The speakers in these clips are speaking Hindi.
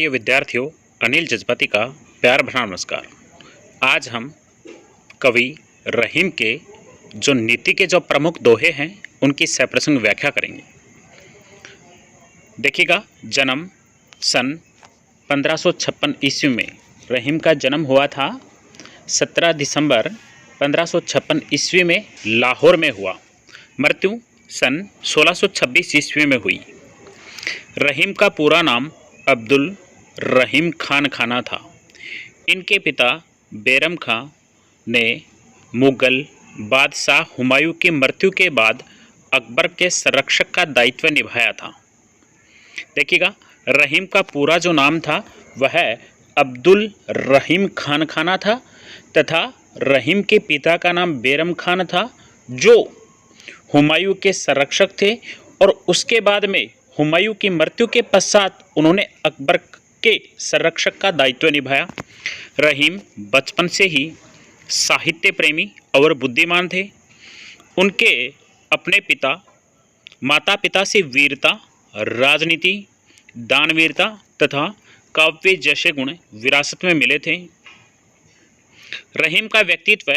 प्रिय विद्यार्थियों, अनिल जज्बाती का प्यार भरा नमस्कार। आज हम कवि रहीम के जो नीति के जो प्रमुख दोहे हैं उनकी सप्रसंग व्याख्या करेंगे। देखिएगा, जन्म सन 1556 ईस्वी में रहीम का जन्म हुआ था। 17 दिसंबर 1556 ईस्वी में लाहौर में हुआ। मृत्यु सन 1626 ईस्वी में हुई। रहीम का पूरा नाम अब्दुल रहीम खान खाना था। इनके पिता बैरम खां ने मुगल बादशाह हुमायूं की मृत्यु के बाद अकबर के संरक्षक का दायित्व निभाया था। देखिएगा, रहीम का पूरा जो नाम था वह अब्दुल रहीम खान खाना था तथा रहीम के पिता का नाम बैरम खान था, जो हुमायूं के संरक्षक थे और उसके बाद में हुमायूं की मृत्यु के पश्चात उन्होंने अकबर के संरक्षक का दायित्व निभाया। रहीम बचपन से ही साहित्य प्रेमी और बुद्धिमान थे। उनके अपने माता पिता से वीरता, राजनीति, दानवीरता तथा काव्य जैसे गुण विरासत में मिले थे। रहीम का व्यक्तित्व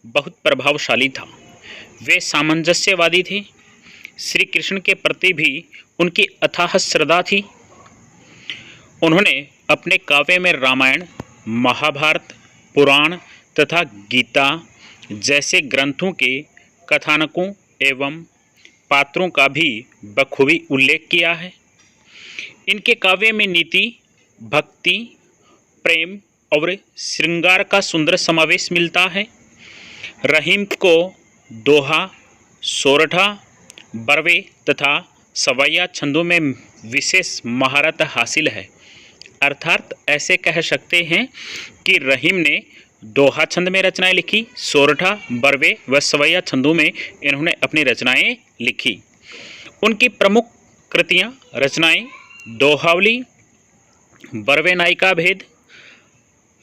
बहुत प्रभावशाली था। वे सामंजस्यवादी थे। श्री कृष्ण के प्रति भी उनकी अथाह श्रद्धा थी। उन्होंने अपने काव्य में रामायण, महाभारत, पुराण तथा गीता जैसे ग्रंथों के कथानकों एवं पात्रों का भी बखूबी उल्लेख किया है। इनके काव्य में नीति, भक्ति, प्रेम और श्रृंगार का सुंदर समावेश मिलता है। रहीम को दोहा, सोरठा, बरवे तथा सवैया छंदों में विशेष महारत हासिल है। अर्थात ऐसे कह सकते हैं कि रहीम ने दोहा छंद में रचनाएं लिखी, सोरठा, बरवे व सवैया छंदों में इन्होंने अपनी रचनाएं लिखी। उनकी प्रमुख कृतियां रचनाएं दोहावली, बरवे नायिका भेद,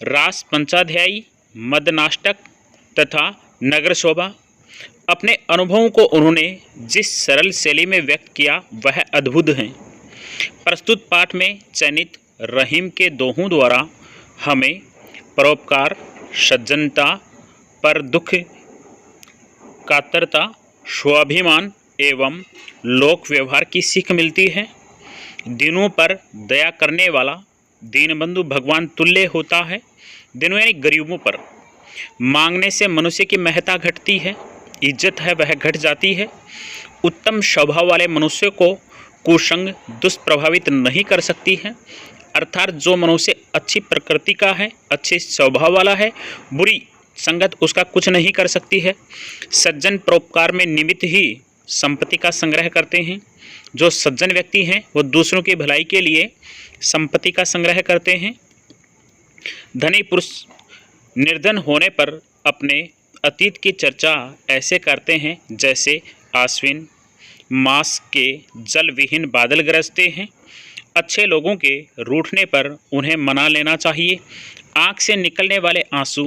रास पंचाध्यायी, मदनाष्टक तथा नगर शोभा। अपने अनुभवों को उन्होंने जिस सरल शैली में व्यक्त किया वह अद्भुत हैं। प्रस्तुत पाठ में चयनित रहीम के दोहों द्वारा हमें परोपकार, सज्जनता, पर दुख, कातरता, स्वाभिमान एवं लोक व्यवहार की सीख मिलती है। दीनों पर दया करने वाला दीनबंधु भगवान तुल्य होता है। दीनों यानी गरीबों पर मांगने से मनुष्य की महत्ता घटती है, इज्जत है वह घट जाती है। उत्तम स्वभाव वाले मनुष्य को कुसंग दुष्प्रभावित नहीं कर सकती है। अर्थात जो मनुष्य अच्छी प्रकृति का है, अच्छे स्वभाव वाला है, बुरी संगत उसका कुछ नहीं कर सकती है। सज्जन परोपकार में निमित्त ही संपत्ति का संग्रह करते हैं। जो सज्जन व्यक्ति हैं वो दूसरों की भलाई के लिए संपत्ति का संग्रह करते हैं। धनी पुरुष निर्धन होने पर अपने अतीत की चर्चा ऐसे करते हैं जैसे आश्विन मास के जल विहीन बादल गरजते हैं। अच्छे लोगों के रूठने पर उन्हें मना लेना चाहिए। आँख से निकलने वाले आंसू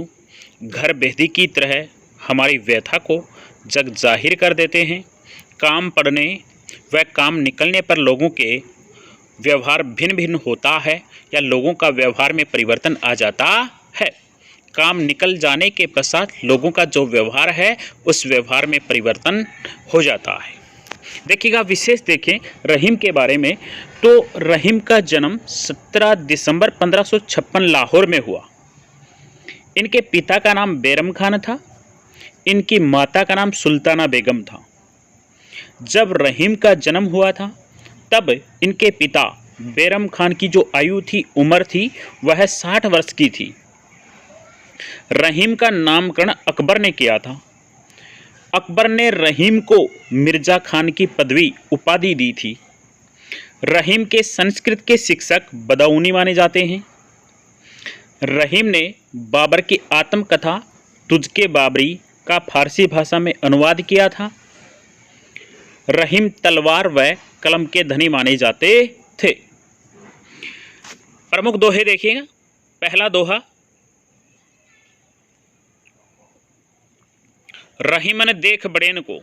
घर बेदी की तरह हमारी व्यथा को जग जाहिर कर देते हैं। काम पड़ने व काम निकलने पर लोगों के व्यवहार भिन्न भिन्न होता है या लोगों का व्यवहार में परिवर्तन आ जाता है। काम निकल जाने के पश्चात लोगों का जो व्यवहार है उस व्यवहार में परिवर्तन हो जाता है। देखिएगा, विशेष देखें रहीम के बारे में तो रहीम का जन्म 17 दिसंबर 1556 लाहौर में हुआ। इनके पिता का नाम बैरम खान था। इनकी माता का नाम सुल्ताना बेगम था। जब रहीम का जन्म हुआ था तब इनके पिता बैरम खान की जो आयु थी, उम्र थी, वह 60 वर्ष की थी। रहीम का नामकरण अकबर ने किया था। अकबर ने रहीम को मिर्जा खान की पदवी उपाधि दी थी। रहीम के संस्कृत के शिक्षक बदाऊनी माने जाते हैं। रहीम ने बाबर की आत्मकथा तुझके बाबरी का फारसी भाषा में अनुवाद किया था। रहीम तलवार व कलम के धनी माने जाते थे। प्रमुख दोहे देखिएगा। पहला दोहा, रहीमन देख बड़ेन को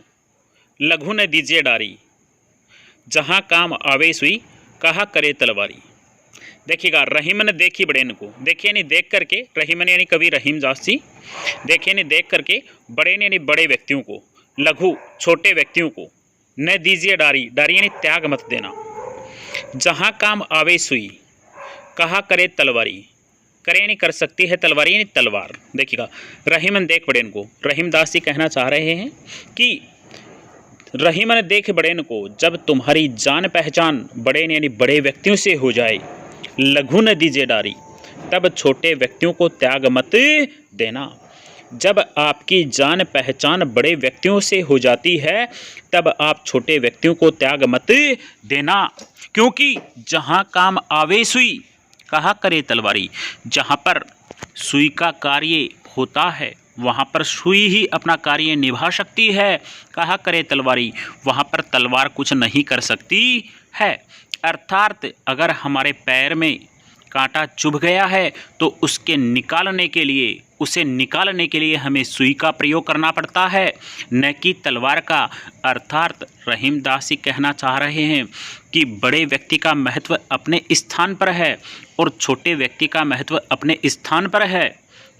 लघु न दीजिए डारी, जहाँ काम आवे सुई कहा करे तलवारी। देखिएगा, रहीमन देखी बड़ेन को, देखिए यानी देख करके, रहीमन यानी कवि रहीम जासी, देखिए यानी देख करके, बड़ेन यानी बड़े व्यक्तियों को, लघु छोटे व्यक्तियों को, न दीजिए डारी, डारी यानी त्याग मत देना, जहाँ काम आवे सुई, कहा करे तलवारी, करे यानी कर सकती है तलवारी यानी तलवार। देखिएगा, रहीमन देख बड़ेन को, रहीम दास जी कहना चाह रहे हैं कि रहीमन देख बड़ेन को, जब तुम्हारी जान पहचान बड़ेन यानी बड़े व्यक्तियों से हो जाए, लघु न दीजिए डारी, तब छोटे व्यक्तियों को त्याग मत देना। जब आपकी जान पहचान बड़े व्यक्तियों से हो जाती है, तब आप छोटे व्यक्तियों को त्याग मत देना, क्योंकि जहाँ काम आवे सुई, कहा करे तलवारी, जहाँ पर सुई का कार्य होता है वहाँ पर सुई ही अपना कार्य निभा सकती है, कहा करे तलवारी, वहाँ पर तलवार कुछ नहीं कर सकती है। अर्थात अगर हमारे पैर में कांटा चुभ गया है तो उसे निकालने के लिए हमें सुई का प्रयोग करना पड़ता है, न कि तलवार का। अर्थात रहीम दास जी कहना चाह रहे हैं कि बड़े व्यक्ति का महत्व अपने स्थान पर है और छोटे व्यक्ति का महत्व अपने स्थान पर है।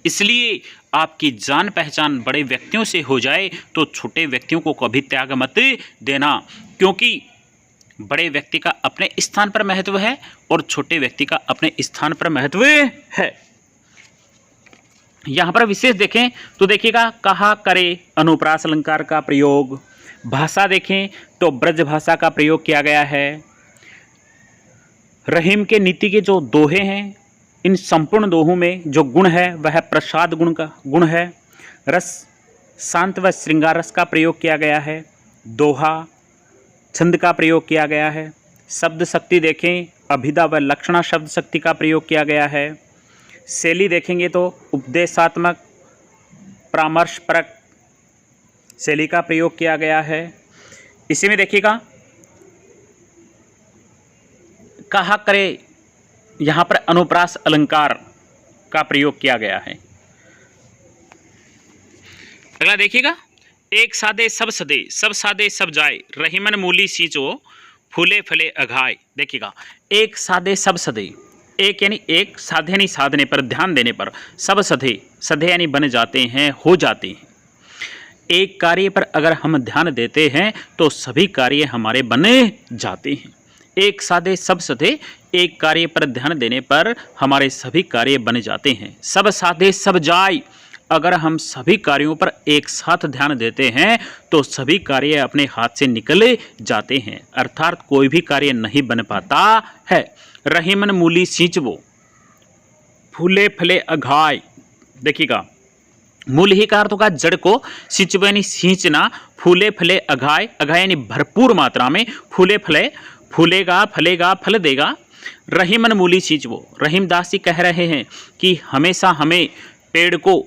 इसलिए आपकी जान पहचान बड़े व्यक्तियों से हो जाए तो छोटे व्यक्तियों को कभी त्याग मत देना, क्योंकि बड़े व्यक्ति का अपने स्थान पर महत्व है और छोटे व्यक्ति का अपने स्थान पर महत्व है। यहाँ पर विशेष देखें तो देखिएगा, कहा करे अनुप्रास अलंकार का प्रयोग, भाषा देखें तो ब्रज भाषा का प्रयोग किया गया है। रहीम के नीति के जो दोहे हैं, इन संपूर्ण दोहों में जो गुण है वह प्रसाद गुण का गुण है। रस शांत व श्रृंगार रस का प्रयोग किया गया है। दोहा छंद का प्रयोग किया गया है। शब्द शक्ति देखें, अभिधा व लक्षणा शब्द शक्ति का प्रयोग किया गया है। शैली देखेंगे तो उपदेशात्मक परामर्शपरक शैली का प्रयोग किया गया है। इसी में देखिएगा, कहा करे, यहाँ पर अनुप्रास अलंकार का प्रयोग किया गया है। अगला देखिएगा, एक सादे सब सदे, सब सादे सब जाए, रहीमन मूली सींचो, फूले फले अघाए। देखिएगा, एक सादे सब सदे, एक यानी एक, साधे यानी साधने पर, ध्यान देने पर, सब सधे, सधे यानी बन जाते हैं, हो जाते हैं। एक कार्य पर अगर हम ध्यान देते हैं तो सभी कार्य हमारे बने जाते हैं। एक सादे सब सधे, एक कार्य पर ध्यान देने पर हमारे सभी कार्य बन जाते हैं। सब सादे सब जाए, अगर हम सभी कार्यों पर एक साथ ध्यान देते हैं तो सभी कार्य अपने हाथ से निकल जाते हैं, अर्थात कोई भी कार्य नहीं बन पाता है। रहीमन मूली सींचवो, फूले फले अघाय। देखिएगा, मूल ही का अर्थ होगा जड़ को, सींचवो यानी सींचना, फूले फले अघाय, अघाय यानी भरपूर मात्रा में, फूले फले, फूलेगा फलेगा फल देगा। रहीमन मूली सींचवो, रहीम दास जी कह रहे हैं कि हमेशा हमें पेड़ को,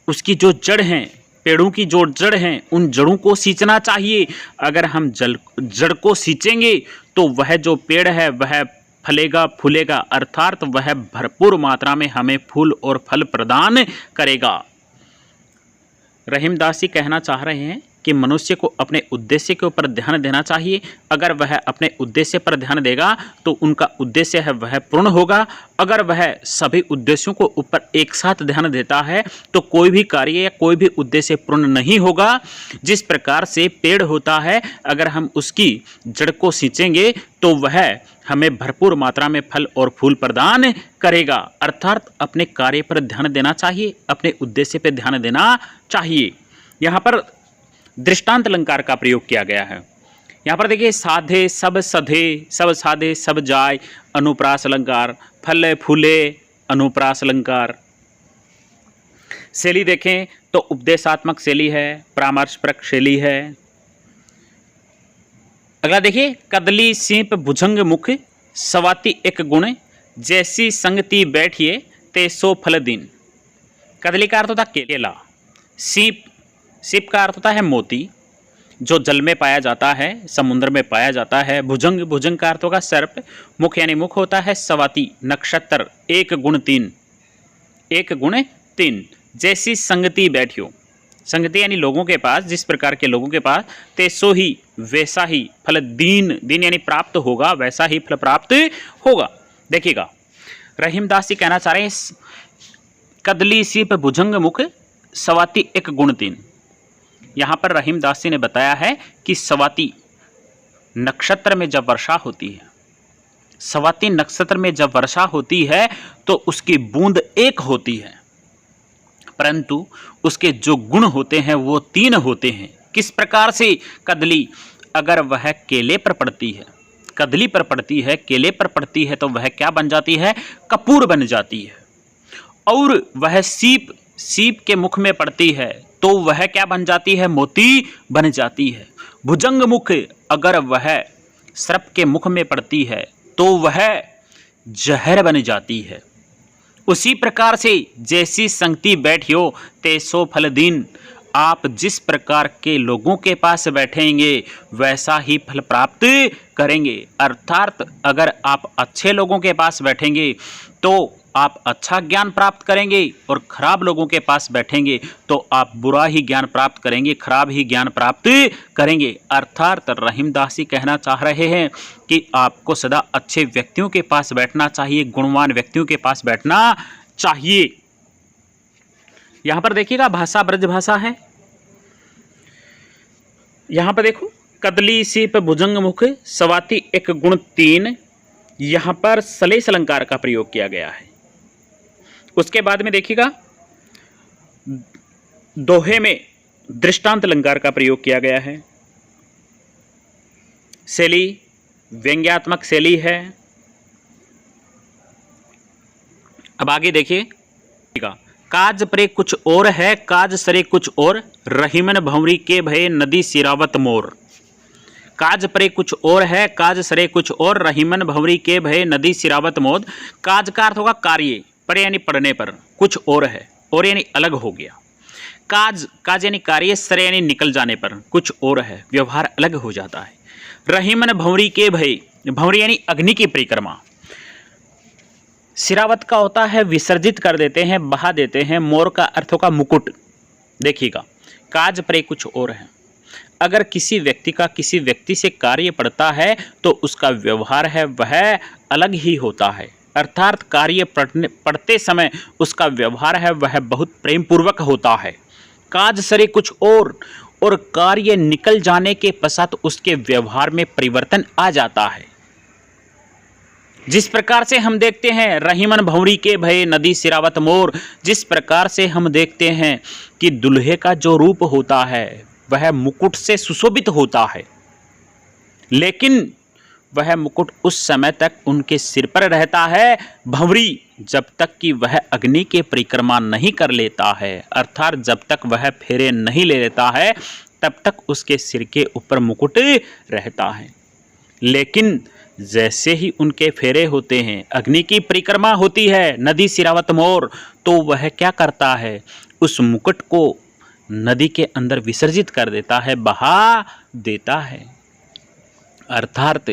उसकी जो जड़ हैं, पेड़ों की जो जड़ हैं, उन जड़ों को सींचना चाहिए। अगर हम जड़ को सींचेंगे तो वह जो पेड़ है वह फलेगा फूलेगा, अर्थात वह भरपूर मात्रा में हमें फूल और फल प्रदान करेगा। रहीम दास जी कहना चाह रहे हैं कि मनुष्य को अपने उद्देश्य के ऊपर ध्यान देना चाहिए। अगर वह अपने उद्देश्य पर ध्यान देगा तो उनका उद्देश्य है वह पूर्ण होगा। अगर वह सभी उद्देश्यों को ऊपर एक साथ ध्यान देता है तो कोई भी कार्य या कोई भी उद्देश्य पूर्ण नहीं होगा। जिस प्रकार से पेड़ होता है, अगर हम उसकी जड़ को सींचेंगे तो वह हमें भरपूर मात्रा में फल और फूल प्रदान करेगा। अर्थात अपने कार्य पर ध्यान देना चाहिए, अपने उद्देश्य पर ध्यान देना चाहिए। यहाँ पर दृष्टांत अलंकार का प्रयोग किया गया है। यहाँ पर देखिए, साधे सब सधे, सब साधे सब जाय, अनुप्रास अलंकार, फले फूले अनुप्रास अलंकार। शैली देखें तो उपदेशात्मक शैली है, परामर्शपरक शैली है। अगला देखिए, कदली सीप भुजंग मुख, सवाती एक गुण, जैसी संगति बैठिए ते सो फल दिन। कदली का अर्थ होता केला, सीप, सीप का अर्थ होता है मोती, जो जल में पाया जाता है, समुद्र में पाया जाता है। भुजंग, भुजंग का अर्थ होगा सर्प, मुख यानी मुख होता है सवाती, नक्षत्र, एक गुण तीन, एक गुण तीन। जैसी संगति बैठियो, संगति यानी लोगों के पास, जिस प्रकार के लोगों के पास, तेसो ही वैसा ही फल दीन, दीन यानी प्राप्त होगा, वैसा ही फल प्राप्त होगा। देखिएगा, रहीमदास जी कहना चाह रहे हैं कदली सीप भुजंग मुख सवाती एक गुण तीन। यहाँ पर रहीमदास जी ने बताया है कि सवाती नक्षत्र में जब वर्षा होती है, सवाती नक्षत्र में जब वर्षा होती है तो उसकी बूंद एक होती है, परंतु उसके जो गुण होते हैं वो तीन होते हैं। किस प्रकार से? कदली अगर वह केले पर पड़ती है, कदली पर पड़ती है, केले पर पड़ती है तो वह क्या बन जाती है? कपूर बन जाती है। और वह सीप के मुख में पड़ती है तो वह क्या बन जाती है? मोती बन जाती है। भुजंग मुख अगर वह सर्प के मुख में पड़ती है तो वह जहर बन जाती है। उसी प्रकार से जैसी संगति बैठियो तैसो फल दीन, आप जिस प्रकार के लोगों के पास बैठेंगे वैसा ही फल प्राप्त करेंगे। अर्थात अगर आप अच्छे लोगों के पास बैठेंगे तो आप अच्छा ज्ञान प्राप्त करेंगे और खराब लोगों के पास बैठेंगे तो आप बुरा ही ज्ञान प्राप्त करेंगे, खराब ही ज्ञान प्राप्त करेंगे। अर्थात रहीमदास जी कहना चाह रहे हैं कि आपको सदा अच्छे व्यक्तियों के पास बैठना चाहिए, गुणवान व्यक्तियों के पास बैठना चाहिए। यहां पर देखिएगा भाषा ब्रज भाषा है। यहां पर देखो कदली सीप भुजंग मुख सवाती एक गुण तीन, यहां पर सलेस अलंकार का प्रयोग किया गया है। उसके बाद में देखिएगा दोहे में दृष्टांत अलंकार का प्रयोग किया गया है। शैली व्यंग्यात्मक शैली है। अब आगे देखिए, काज परे कुछ और है, काज सरे कुछ और, रहीमन भंवरी के भय नदी सिरावत मोर। काज परे कुछ और है, काज सरे कुछ और, रहीमन भंवरी के भय नदी सिरावत मोद। काज का अर्थ होगा कार्य, परे यानी पढ़ने पर, कुछ और है, और यानी अलग हो गया। काज यानी कार्य, सरे यानी निकल जाने पर, कुछ और है, व्यवहार अलग हो जाता है। रहीमन भंवरी के भय, भंवरी यानी अग्नि की परिक्रमा। सिरावत का होता है विसर्जित कर देते हैं, बहा देते हैं। मोर का अर्थ होगा मुकुट। देखिएगा, काज परे कुछ और है। अगर किसी व्यक्ति का किसी व्यक्ति से कार्य पड़ता है तो उसका व्यवहार है वह अलग ही होता है। अर्थात कार्य पड़ते समय उसका व्यवहार है वह बहुत प्रेम पूर्वक होता है। काज सरे कुछ और कार्य निकल जाने के पश्चात उसके व्यवहार में परिवर्तन आ जाता है। जिस प्रकार से हम देखते हैं रहीमन भंवरी के भय नदी सिरावत मोर, जिस प्रकार से हम देखते हैं कि दुल्हे का जो रूप होता है वह मुकुट से सुशोभित होता है, लेकिन वह मुकुट उस समय तक उनके सिर पर रहता है भंवरी, जब तक कि वह अग्नि के परिक्रमा नहीं कर लेता है। अर्थात जब तक वह फेरे नहीं ले लेता है तब तक उसके सिर के ऊपर मुकुट रहता है। लेकिन जैसे ही उनके फेरे होते हैं, अग्नि की परिक्रमा होती है, नदी सिरावत मोर, तो वह क्या करता है? उस मुकुट को नदी के अंदर विसर्जित कर देता है, बहा देता है। अर्थात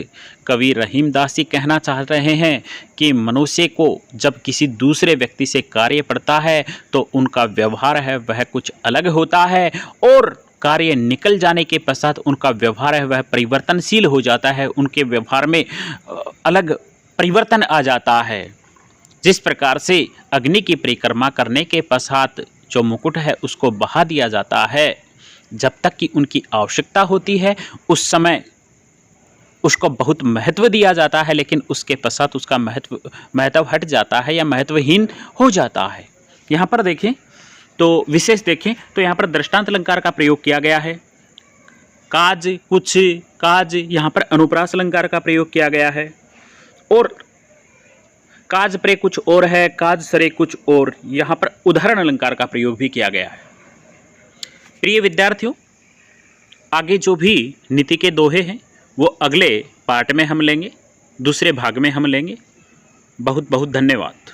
कवि रहीमदास जी कहना चाह रहे हैं कि मनुष्य को जब किसी दूसरे व्यक्ति से कार्य पड़ता है तो उनका व्यवहार है वह कुछ अलग होता है, और कार्य निकल जाने के पश्चात उनका व्यवहार है वह परिवर्तनशील हो जाता है, उनके व्यवहार में अलग परिवर्तन आ जाता है। जिस प्रकार से अग्नि की परिक्रमा करने के पश्चात जो मुकुट है उसको बहा दिया जाता है, जब तक कि उनकी आवश्यकता होती है उस समय उसको बहुत महत्व दिया जाता है, लेकिन उसके पश्चात उसका महत्व हट जाता है या महत्वहीन हो जाता है। यहाँ पर देखें तो विशेष देखें तो यहाँ पर दृष्टांत अलंकार का प्रयोग किया गया है। काज कुछ, काज यहाँ पर अनुप्रास अलंकार का प्रयोग किया गया है, और काज परे कुछ और है, काज सरे कुछ और, यहाँ पर उदाहरण अलंकार का प्रयोग भी किया गया है। प्रिय विद्यार्थियों, आगे जो भी नीति के दोहे हैं वो अगले पार्ट में हम लेंगे, दूसरे भाग में हम लेंगे। बहुत बहुत धन्यवाद।